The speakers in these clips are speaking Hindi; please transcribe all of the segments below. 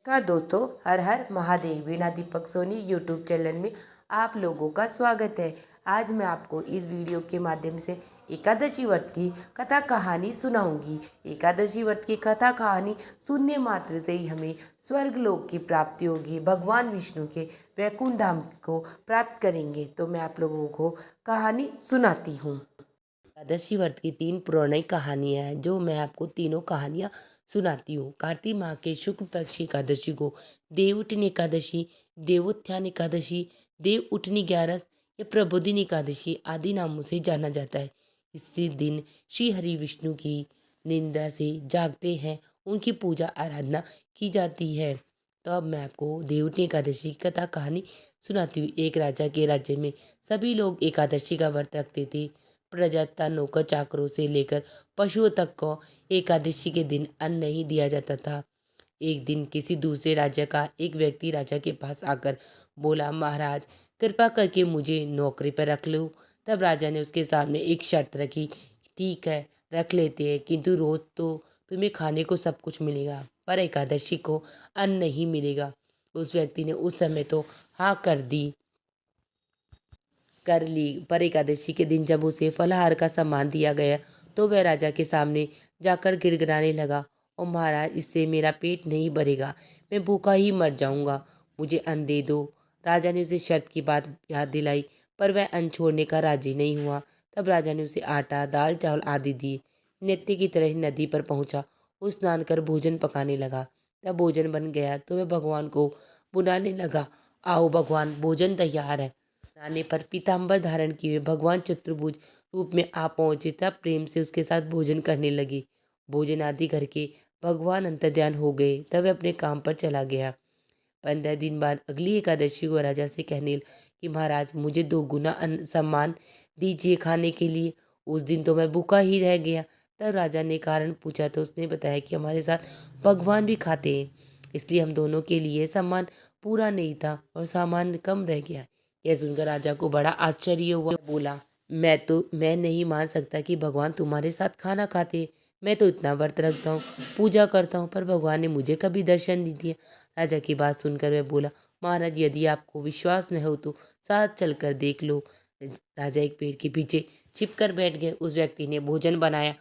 नमस्कार दोस्तों, हर हर महादेव। वीणा दीपक सोनी यूट्यूब चैनल में आप लोगों का स्वागत है। आज मैं आपको इस वीडियो के माध्यम से एकादशी व्रत की कथा कहानी सुनाऊंगी। एकादशी व्रत की कथा कहानी सुनने मात्र से ही हमें स्वर्ग लोक की प्राप्ति होगी, भगवान विष्णु के वैकुंठ धाम को प्राप्त करेंगे। तो मैं आप लोगों को कहानी सुनाती हूँ। एकादशी व्रत की 3 पौराणिक कहानियाँ हैं, जो मैं आपको तीनों कहानियाँ सुनाती हूँ। कार्तिक माह के शुक्ल पक्ष एकादशी को देवउठनी एकादशी, देवोत्थान एकादशी, देव उठनी 11 या प्रबोधिनी एकादशी आदि नामों से जाना जाता है। इसी दिन श्री हरि विष्णु की निंदा से जागते हैं, उनकी पूजा आराधना की जाती है। तो अब मैं आपको देवउठनी एकादशी की कथा कहानी सुनाती हूँ। एक राजा के राज्य में सभी लोग एकादशी का व्रत रखते थे। प्रजाता नौकर चाकरों से लेकर पशुओं तक को एकादशी के दिन अन्न नहीं दिया जाता था। एक दिन किसी दूसरे राज्य का एक व्यक्ति राजा के पास आकर बोला, महाराज कृपा करके मुझे नौकरी पर रख लो। तब राजा ने उसके सामने एक शर्त रखी, ठीक है रख लेते हैं, किंतु रोज तो तुम्हें खाने को सब कुछ मिलेगा, पर एकादशी को अन्न नहीं मिलेगा। उस व्यक्ति ने उस समय तो हाँ कर ली, पर एकादशी के दिन जब उसे फलाहार का सामान दिया गया तो वह राजा के सामने जाकर गिड़गिड़ाने लगा, और महाराज इससे मेरा पेट नहीं भरेगा, मैं भूखा ही मर जाऊंगा, मुझे अन्न दे दो। राजा ने उसे शर्त की बात याद दिलाई, पर वह अन्न छोड़ने का राजी नहीं हुआ। तब राजा ने उसे आटा दाल चावल आदि दिए। नित्य की तरह ही नदी पर पहुंचा, वो स्नान कर भोजन पकाने लगा। तब भोजन बन गया तो वह भगवान को बुलाने लगा, आओ भगवान भोजन तैयार है। आने पर पीताम्बर धारण किए हुए भगवान चतुर्भुज रूप में आ पहुंचे। तब प्रेम से उसके साथ भोजन करने लगे। भोजन आदि करके भगवान अंतर्ध्यान हो गए। तब वह अपने काम पर चला गया। 15 दिन बाद अगली एकादशी को राजा से कहने कि महाराज मुझे 2 गुना सम्मान दीजिए खाने के लिए, उस दिन तो मैं भूखा ही रह गया। तब राजा ने कारण पूछा तो उसने बताया कि हमारे साथ भगवान भी खाते हैं, इसलिए हम दोनों के लिए सम्मान पूरा नहीं था और सामान कम रह गया। यह सुनकर राजा को बड़ा आश्चर्य हुआ। बोला, मैं नहीं मान सकता कि भगवान तुम्हारे साथ खाना खाते हैं। मैं तो इतना व्रत रखता हूँ, पूजा करता हूँ, पर भगवान ने मुझे कभी दर्शन नहीं दिया। राजा की बात सुनकर वह बोला, महाराज यदि आपको विश्वास न हो तो साथ चलकर देख लो। राजा एक पेड़ के पीछे छिपकर बैठ गए। उस व्यक्ति ने भोजन बनाया,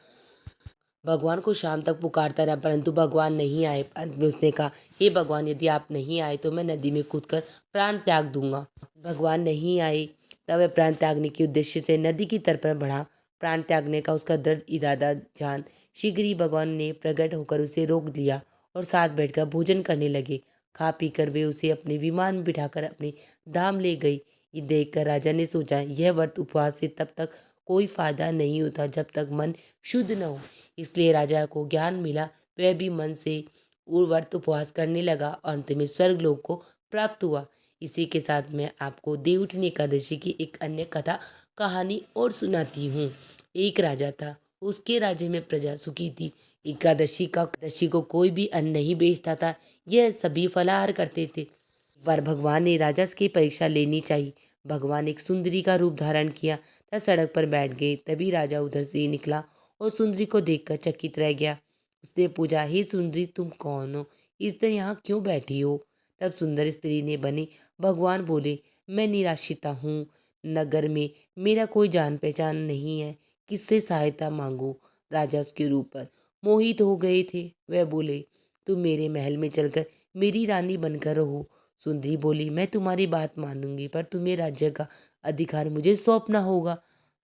भगवान को शाम तक पुकारता रहा, परंतु भगवान नहीं आए। अंत में उसने कहा, हे भगवान यदि आप नहीं आए तो मैं नदी में कूदकर प्राण त्याग दूंगा। भगवान नहीं आए। तब वह प्राण त्यागने के उद्देश्य से नदी की तरफ बढ़ा। प्राण त्यागने का उसका दृढ़ इरादा जान शीघ्र ही भगवान ने प्रकट होकर उसे रोक दिया और साथ बैठकर भोजन करने लगे। खा पी कर वे उसे अपने विमान में बिठाकर अपने धाम ले गई। ये देखकर राजा ने सोचा, यह व्रत उपवास से तब तक कोई फायदा नहीं होता जब तक मन शुद्ध न हो। इसलिए राजा को ज्ञान मिला, वह भी मन से व्रत उपवास करने लगा और अंत में स्वर्ग लोक को प्राप्त हुआ। इसी के साथ मैं आपको देवउठनी एकादशी की एक अन्य कथा कहानी और सुनाती हूँ। एक राजा था, उसके राज्य में प्रजा सुखी थी। एकादशी को कोई भी अन्न नहीं बेचता था, यह सभी फलाहार करते थे। एक बार भगवान ने राजा की परीक्षा लेनी चाहिए। भगवान एक सुंदरी का रूप धारण किया तथा सड़क पर बैठ गए। तभी राजा उधर से निकला और सुंदरी को देखकर चकित रह गया। उसने पूछा, हे सुंदरी तुम कौन हो, इस तरह यहाँ क्यों बैठी हो? तब सुंदर स्त्री ने बनी भगवान बोले, मैं निराश्रिता हूँ, नगर में मेरा कोई जान पहचान नहीं है, किससे सहायता मांगू? राजा उसके रूप पर मोहित हो गए थे। वह बोले, तुम मेरे महल में चलकर मेरी रानी बनकर रहो। सुंदरी बोली, मैं तुम्हारी बात मानूंगी, पर तुम्हें राज्य का अधिकार मुझे सौंपना होगा।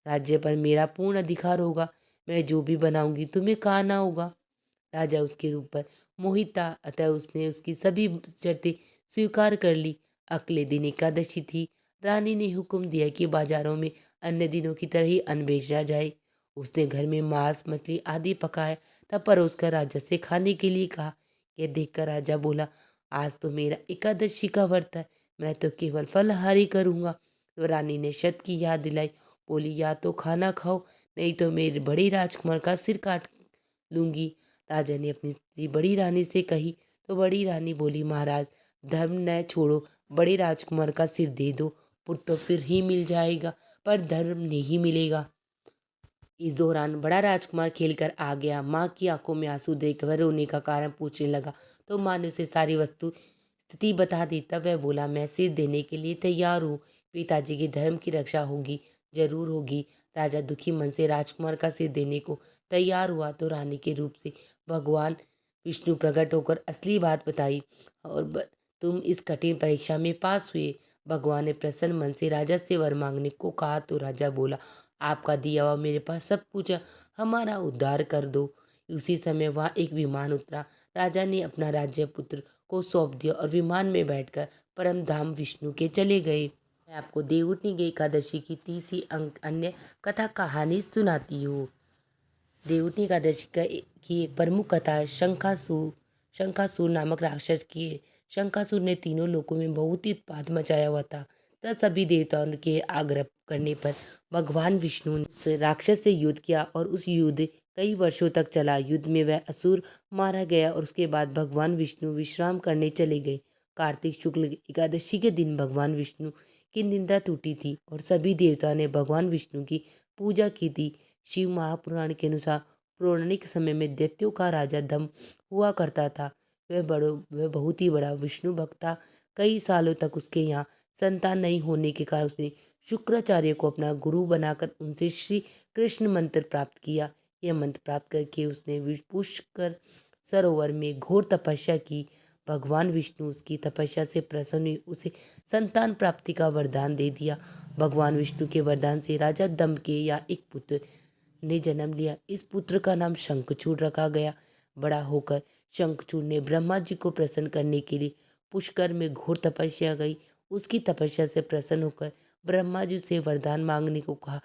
राज्य पर मेरा पूर्ण अधिकार होगा, मैं जो भी बनाऊंगी तुम्हें खाना होगा। राजा उसके रूप पर मोहित था, अतः उसने उसकी सभी शर्तें स्वीकार कर ली। अगले दिन एकादशी थी। रानी ने हुक्म दिया कि बाजारों में अन्य दिनों की तरह ही अन्न बेचा जाए। उसने घर में मांस मछली आदि पकाया, तब परोसकर राजा से खाने के लिए कहा। यह देखकर राजा बोला, आज तो मेरा एकादशी का व्रत है, मैं तो केवल फलाहारी करूँगा। तो रानी ने शर्त की याद दिलाई, बोली, या तो खाना खाओ, नहीं तो मेरे बड़ी राजकुमार का सिर काट लूंगी। राजा ने अपनी स्त्री बड़ी रानी से कही तो बड़ी रानी बोली, महाराज धर्म न छोड़ो, बड़े राजकुमार का सिर दे दो, पुत्र तो फिर ही मिल जाएगा, पर धर्म नहीं मिलेगा। इस दौरान बड़ा राजकुमार खेलकर आ गया। माँ की आंखों में आंसू देख वह रोने का कारण पूछने लगा तो माँ ने उसे सारी वस्तु स्थिति बता दी। तब वह बोला, मैं सिर देने के लिए तैयार हूँ। पिताजी के धर्म की रक्षा होगी, जरूर होगी। राजा दुखी मन से राजकुमार का सिर देने को तैयार हुआ तो रानी के रूप से भगवान विष्णु प्रकट होकर असली बात बताई और तुम इस कठिन परीक्षा में पास हुए। भगवान ने प्रसन्न मन से राजा से वर मांगने को कहा तो राजा बोला, आपका दिया हुआ मेरे पास सब कुछ है, हमारा उद्धार कर दो। उसी समय वहाँ एक विमान उतरा। राजा ने अपना राज्य पुत्र को सौंप दिया और विमान में बैठकर परम धाम विष्णु के चले गए। मैं आपको देवउठनी की एकादशी की तीसरी अंक अन्य कथा कहानी सुनाती हूँ। देवउठनी एकादशी की एक प्रमुख कथा शंखासुर शंखासुर नामक राक्षस की है। शंखासुर ने तीनों लोकों में बहुत ही उत्पात मचाया हुआ था। तब सभी देवताओं के आग्रह करने पर भगवान विष्णु ने उस राक्षस से युद्ध किया और उस युद्ध कई वर्षों तक चला। युद्ध में वह असुर मारा गया और उसके बाद भगवान विष्णु विश्राम करने चले गए। कार्तिक शुक्ल एकादशी के दिन भगवान विष्णु की निंद्रा टूटी थी और सभी देवताओं ने भगवान विष्णु की पूजा की थी। शिव महापुराण के अनुसार पौराणिक समय में दैत्यों का राजा दम हुआ करता था। वह बहुत ही बड़ा विष्णु भक्त था। कई सालों तक उसके यहाँ संतान नहीं होने के कारण उसने शुक्राचार्य को अपना गुरु बनाकर उनसे श्री कृष्ण मंत्र प्राप्त किया। यह मंत्र प्राप्त करके उसने पुष्कर सरोवर में घोर तपस्या की। भगवान विष्णु उसकी तपस्या से प्रसन्न हुए, उसे संतान प्राप्ति का वरदान दे दिया। भगवान विष्णु के वरदान से राजा दम के या एक पुत्र ने जन्म लिया। इस पुत्र का नाम शंखचूड़ रखा गया। बड़ा होकर शंखचूड़ ने ब्रह्मा जी को प्रसन्न करने के लिए पुष्कर में घोर तपस्या गई। उसकी तपस्या से प्रसन्न होकर ब्रह्मा जी से वरदान मांगने को कहा।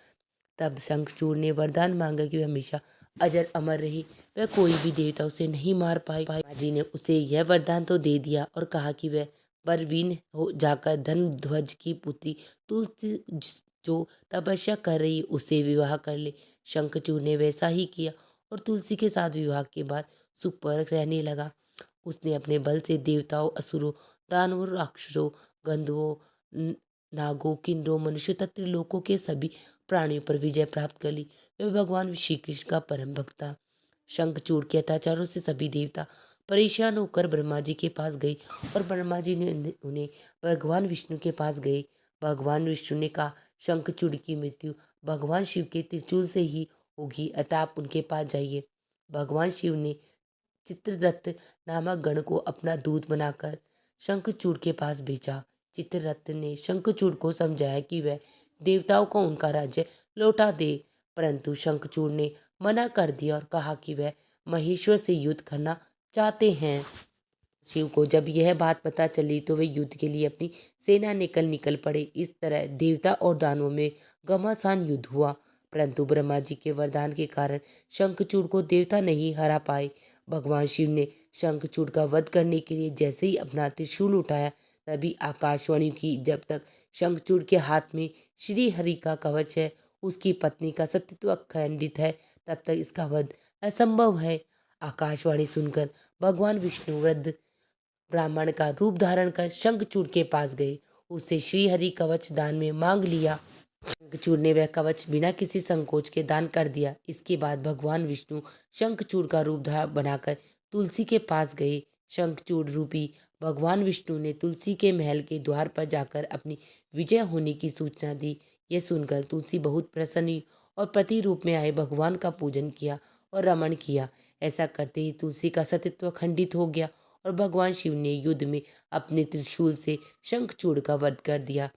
तब शंखचूड़ ने वरदान मांगा कि वह हमेशा अजर अमर रही, वह कोई भी देवता उसे नहीं मार पाए। ब्रह्मा जी ने उसे यह वरदान तो दे दिया और कहा कि वह बलवीन हो जाकर धनध्वज की पुत्री तुलसी जो तपस्या कर रही उससे विवाह कर ले। शंखचूड़ ने वैसा ही किया और तुलसी के साथ विवाह के बाद सुखपूर्वक रहने लगा। उसने अपने बल से देवताओं, असुरों, दानवों, राक्षसों, गंधर्वों, नागों, किन्नरों, मनुष्यों तथा त्रिलोकों के सभी प्राणियों पर विजय प्राप्त कर ली। वह भगवान श्री कृष्ण का परम भक्त था। शंखचूड़ के अत्याचारों से सभी देवता परेशान होकर ब्रह्मा जी के पास गए और ब्रह्मा जी ने उन्हें भगवान विष्णु के पास गए। भगवान विष्णु ने कहा, शंखचूड़ की मृत्यु भगवान शिव के त्रिशूल से ही होगी, अतः आप उनके पास जाइए। भगवान शिव ने चित्ररथ नामक गण को अपना दूत बनाकर शंखचूड़ के पास भेजा। चित्ररथ ने शंखचूड़ को समझाया कि वह देवताओं को उनका राज्य लौटा दे, परंतु शंखचूड़ ने मना कर दिया और कहा कि वह महेश्वर से युद्ध करना चाहते हैं। शिव को जब यह बात पता चली तो वे युद्ध के लिए अपनी सेना निकल पड़े। इस तरह देवता और दानवों में घमासान युद्ध हुआ, परंतु ब्रह्मा जी के वरदान के कारण शंखचूड़ को देवता नहीं हरा पाए। भगवान शिव ने शंखचूड़ का वध करने के लिए जैसे ही अपना त्रिशूल उठाया तभी आकाशवाणी की, जब तक शंखचूड़ के हाथ में श्री हरि का कवच है, उसकी पत्नी का सतीत्व खंडित है, तब तक इसका वध असंभव है। आकाशवाणी सुनकर भगवान विष्णु वृद्ध ब्राह्मण का रूप धारण कर शंखचूड़ के पास गए। उससे श्रीहरि कवच दान में मांग लिया। शंखचूड़ ने वह कवच बिना किसी संकोच के दान कर दिया। इसके बाद भगवान विष्णु शंखचूड़ का रूप बनाकर तुलसी के पास गए। शंखचूड़ रूपी भगवान विष्णु ने तुलसी के महल के द्वार पर जाकर अपनी विजय होने की सूचना दी। यह सुनकर तुलसी बहुत प्रसन्न हुई और प्रति रूप में आए भगवान का पूजन किया और रमण किया। ऐसा करते ही तुलसी का सतीत्व खंडित हो गया और भगवान शिव ने युद्ध में अपने त्रिशूल से शंखचूड़ का वध कर दिया।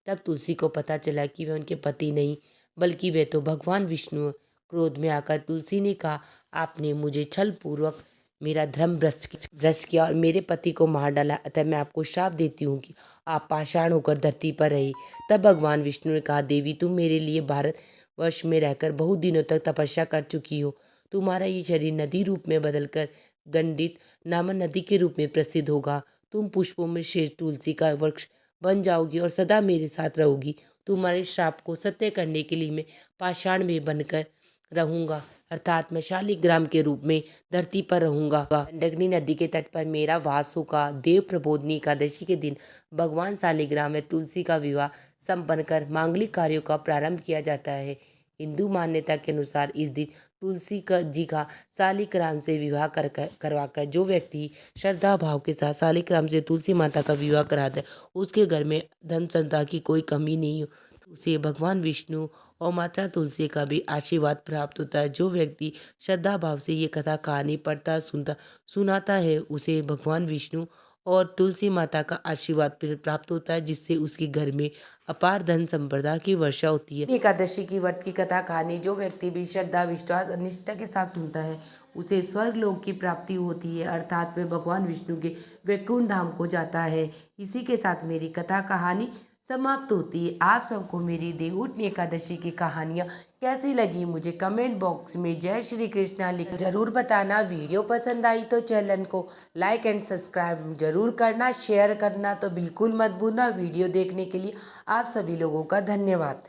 तब तुलसी को पता चला कि वह उनके पति नहीं बल्कि वे तो भगवान विष्णु। क्रोध में आकर तुलसी ने कहा, आपने मुझे छल पूर्वक मेरा धर्म भ्रष्ट किया और मेरे पति को मार डाला, अतः मैं आपको श्राप देती हूँ कि आप पाषाण होकर धरती पर रहे। तब भगवान विष्णु ने कहा, देवी तुम मेरे लिए भारतवर्ष में रहकर बहुत दिनों तक तपस्या कर चुकी हो। तुम्हारा ये शरीर नदी रूप में बदलकर गंडित नामक नदी के रूप में प्रसिद्ध होगा। तुम पुष्पों में श्रेष्ठ तुलसी का वृक्ष बन जाओगी और सदा मेरे साथ रहोगी। तुम्हारे श्राप को सत्य करने के लिए मैं पाषाण में बनकर रहूंगा, अर्थात मैं शालिग्राम के रूप में धरती पर रहूंगा। मंडकनी नदी के तट पर मेरा वास होगा। देव प्रबोधनी एकादशी के दिन भगवान शालिग्राम में तुलसी का विवाह संपन्न कर मांगलिक कार्यों का प्रारंभ किया जाता है। हिंदू मान्यता के अनुसार इस दिन जी का शालिग्राम से विवाह करवाकर जो व्यक्ति श्रद्धा भाव के साथ शालिग्राम से तुलसी माता का विवाह कराता है, उसके घर में धन संपदा की कोई कमी नहीं हो, तो उसे भगवान विष्णु और माता तुलसी का भी आशीर्वाद प्राप्त होता है। जो व्यक्ति श्रद्धा भाव से ये कथा कहानी पढ़ता सुनाता है, उसे भगवान विष्णु और तुलसी माता का आशीर्वाद प्राप्त होता है, जिससे उसके घर में अपार धन संपदा की वर्षा होती है। एकादशी की व्रत की कथा कहानी जो व्यक्ति भी श्रद्धा विश्वास और निष्ठा के साथ सुनता है, उसे स्वर्ग लोक की प्राप्ति होती है, अर्थात वे भगवान विष्णु के वैकुंठ धाम को जाता है। इसी के साथ मेरी कथा कहानी समाप्त होती है। आप सबको मेरी देवउठनी एकादशी की कहानियाँ कैसी लगी मुझे कमेंट बॉक्स में जय श्री कृष्णा लिख जरूर बताना। वीडियो पसंद आई तो चैनल को लाइक एंड सब्सक्राइब जरूर करना, शेयर करना तो बिल्कुल मत भूलना। वीडियो देखने के लिए आप सभी लोगों का धन्यवाद।